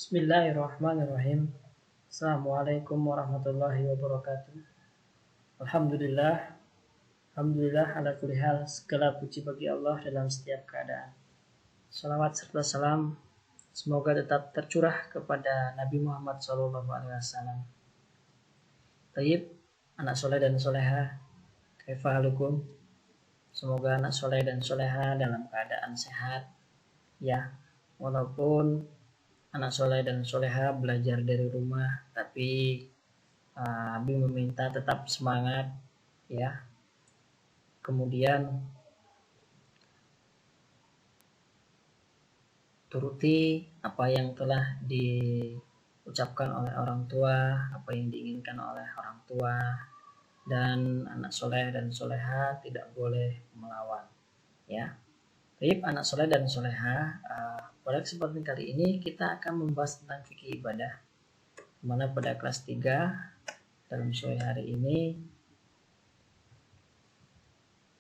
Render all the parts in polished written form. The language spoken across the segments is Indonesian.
Bismillahirrahmanirrahim. Assalamualaikum warahmatullahi wabarakatuh. Alhamdulillah, Alhamdulillah ala kulli hal, segala puji bagi Allah dalam setiap keadaan. Salawat serta salam semoga tetap tercurah kepada Nabi Muhammad SAW. Tayyib, anak soleh dan soleha, kaifa halukum? Semoga anak soleh dan soleha dalam keadaan sehat, ya, walaupun anak soleh dan soleha belajar dari rumah, tapi Abi meminta tetap semangat, ya. Kemudian turuti apa yang telah diucapkan oleh orang tua, apa yang diinginkan oleh orang tua, dan anak soleh dan soleha tidak boleh melawan, ya. Baik, anak soleh dan soleha, pada kesempatan kali ini kita akan membahas tentang fikih ibadah, dimana pada kelas 3 dalam sore hari ini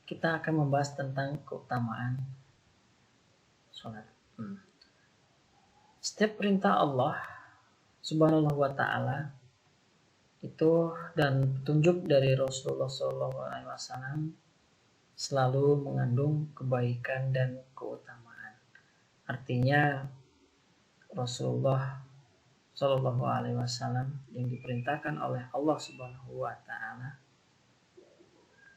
kita akan membahas tentang keutamaan sholat. Setiap perintah Allah Subhanahu wa Ta'ala itu dan petunjuk dari Rasulullah SAW selalu mengandung kebaikan dan keutamaan. Artinya Rasulullah SAW yang diperintahkan oleh Allah Subhanahu wa Ta'ala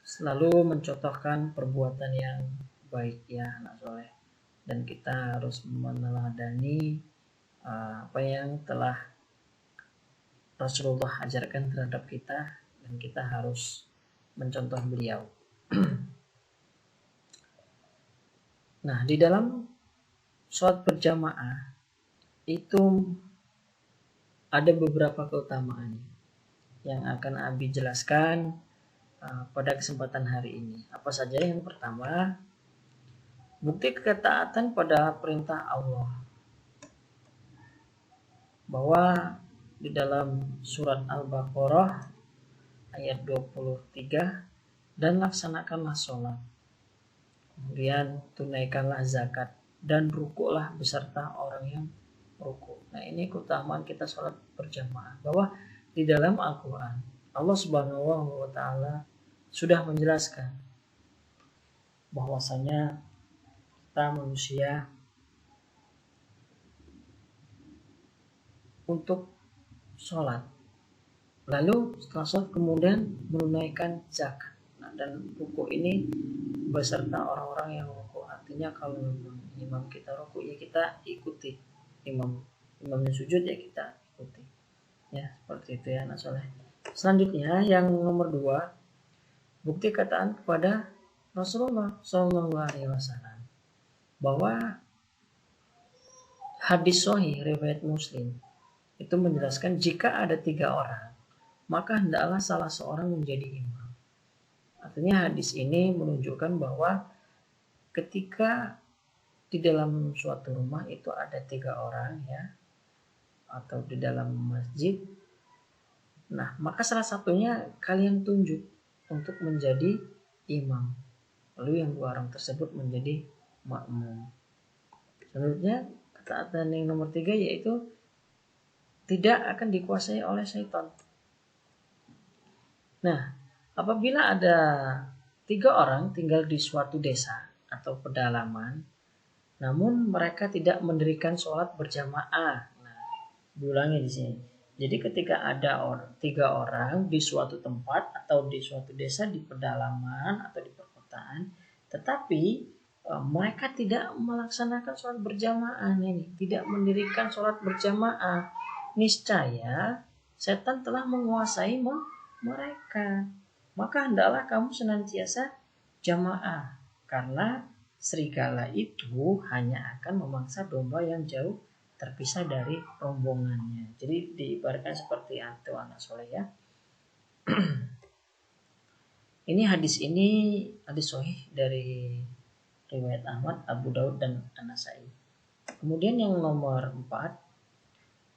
selalu mencontohkan perbuatan yang baik, ya anak soleh, dan kita harus meneladani apa yang telah Rasulullah ajarkan terhadap kita, dan kita harus mencontoh beliau. Nah, di dalam sholat berjamaah itu ada beberapa keutamaan yang akan Abi jelaskan pada kesempatan hari ini. Apa saja? Yang pertama, bukti ketaatan pada perintah Allah, bahwa di dalam surat Al-Baqarah ayat 23, dan laksanakanlah sholat, kemudian tunaikanlah zakat, dan rukuklah beserta orang yang rukuk. Nah, ini keutamaan kita sholat berjamaah, bahwa di dalam Al-Quran Allah Subhanahu wa Ta'ala sudah menjelaskan bahwasanya kita manusia untuk sholat, lalu setelah sholat kemudian menunaikan zakat. Nah, dan rukuk ini beserta orang-orang yang rukuk. Artinya kalau imam kita rukuk, ya kita ikuti imamnya sujud, ya kita ikuti, ya seperti itu, ya anak soleh. Selanjutnya yang nomor 2, bukti kataan kepada Rasulullah SAW, bahwa hadis sahih riwayat Muslim itu menjelaskan jika ada 3 orang, maka hendaklah salah seorang menjadi imam. Artinya hadis ini menunjukkan bahwa ketika di dalam suatu rumah itu ada 3 orang, ya, atau di dalam masjid, nah maka salah satunya kalian tunjuk untuk menjadi imam, lalu yang 2 orang tersebut menjadi makmum. Selanjutnya ketaatan yang nomor 3 yaitu tidak akan dikuasai oleh syaitan. Nah, apabila ada 3 orang tinggal di suatu desa atau pedalaman, namun mereka tidak mendirikan sholat berjamaah. Nah, diulangi di sini. Jadi ketika ada 3 orang di suatu tempat atau di suatu desa, di pedalaman atau di perkotaan, tetapi mereka tidak melaksanakan sholat berjamaah, ini tidak mendirikan sholat berjamaah, niscaya setan telah menguasai mereka. Maka hendaklah kamu senantiasa jamaah, karena serigala itu hanya akan memangsa domba yang jauh terpisah dari rombongannya. Jadi diibaratkan seperti itu, anak soleh, ya. Ini hadis sahih dari riwayat Ahmad, Abu Daud, dan An-Nasai. Kemudian yang nomor 4,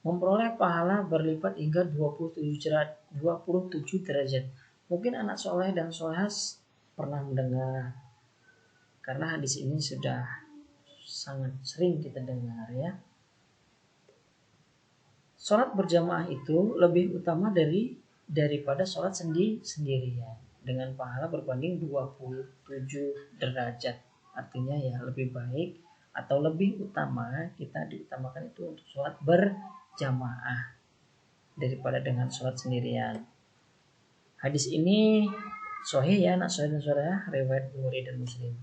memperoleh pahala berlipat hingga 27 derajat. Mungkin anak soleh dan solehas pernah mendengar, karena hadis ini sudah sangat sering kita dengar, ya. sholat berjamaah itu lebih utama daripada sholat sendirian dengan pahala berbanding 27 derajat. Artinya ya lebih baik atau lebih utama, kita diutamakan itu untuk sholat berjamaah daripada dengan sholat sendirian. Hadis ini sahih ya, anak sahih dan saudara, riwayat Bukhari dan Muslim.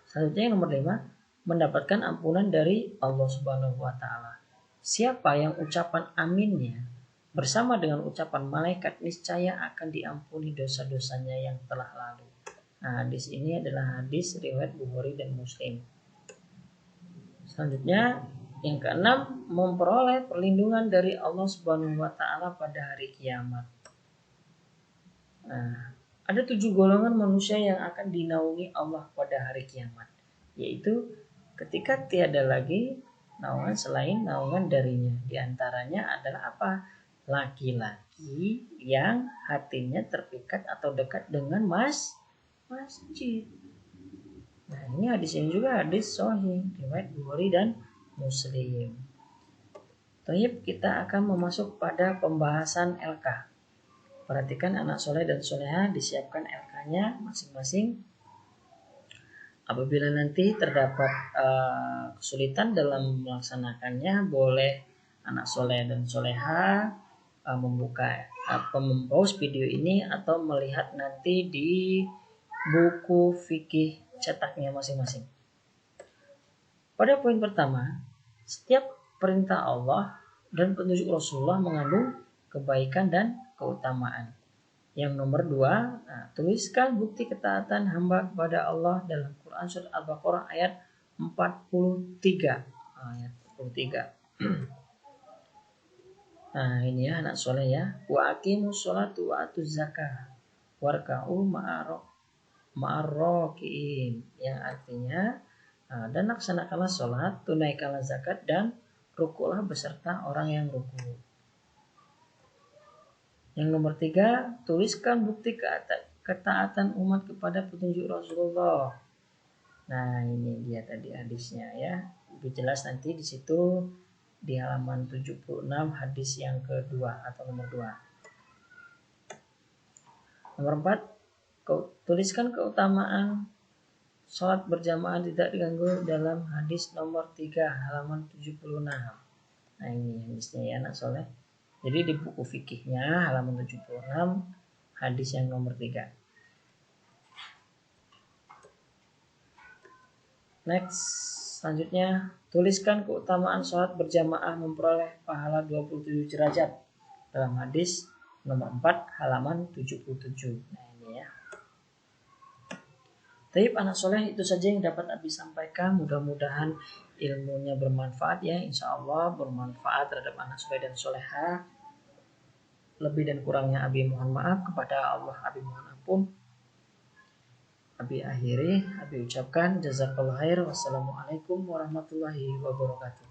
Selanjutnya yang nomor 5, mendapatkan ampunan dari Allah Subhanahu wa taala. Siapa yang ucapan aminnya bersama dengan ucapan malaikat niscaya akan diampuni dosa-dosanya yang telah lalu. Nah, hadis ini adalah hadis riwayat Bukhari dan Muslim. Selanjutnya yang keenam, memperoleh perlindungan dari Allah Subhanahu wa taala pada hari kiamat. Nah, ada 7 golongan manusia yang akan dinaungi Allah pada hari kiamat, yaitu ketika tiada lagi naungan selain naungan darinya. Di antaranya adalah apa? Laki-laki yang hatinya terpikat atau dekat dengan masjid. Nah, ini hadis ini juga hadis sahih riwayat Bukhari dan Muslim. Taib, kita akan memasuk pada pembahasan LK. Perhatikan anak soleh dan soleha, disiapkan LK-nya masing-masing. Apabila nanti terdapat kesulitan dalam melaksanakannya, boleh anak soleh dan soleha membuka membrowse video ini atau melihat nanti di buku fikih cetaknya masing-masing. Pada poin pertama, setiap perintah Allah dan petunjuk Rasulullah mengandung kebaikan dan keutamaan. Yang nomor 2, tuliskan bukti ketaatan hamba kepada Allah dalam Quran surat Al-Baqarah ayat 43. Ayat 43. Nah, ini ya anak soleh ya. Wa aqimus sholatu wa atuz zakah warka'u ma'arrakiin, yang artinya dan laksanakanlah sholat, tunaikanlah zakat, dan rukulah beserta orang yang ruku. Yang nomor 3, tuliskan bukti ketaatan umat kepada petunjuk Rasulullah. Nah, ini dia tadi hadisnya ya. Lebih jelas nanti di situ di halaman 76 hadis yang kedua atau nomor 2. Nomor 4, tuliskan keutamaan sholat berjamaah tidak diganggu dalam hadis nomor 3 halaman 76. Nah, ini hadisnya ya anak soleh. Jadi di buku fikihnya halaman 76 hadis yang nomor 3. Next, selanjutnya tuliskan keutamaan sholat berjamaah memperoleh pahala 27 derajat dalam hadis nomor 4 halaman 77. Nah, ini ya. Taib anak soleh, itu saja yang dapat Abi sampaikan. Mudah-mudahan ilmunya bermanfaat ya. Insya Allah bermanfaat terhadap anak soleh dan soleha. Lebih dan kurangnya Abi mohon maaf, kepada Allah Abi mohon ampun. Abi akhiri, Abi ucapkan jazakallahu khair. Wassalamualaikum warahmatullahi wabarakatuh.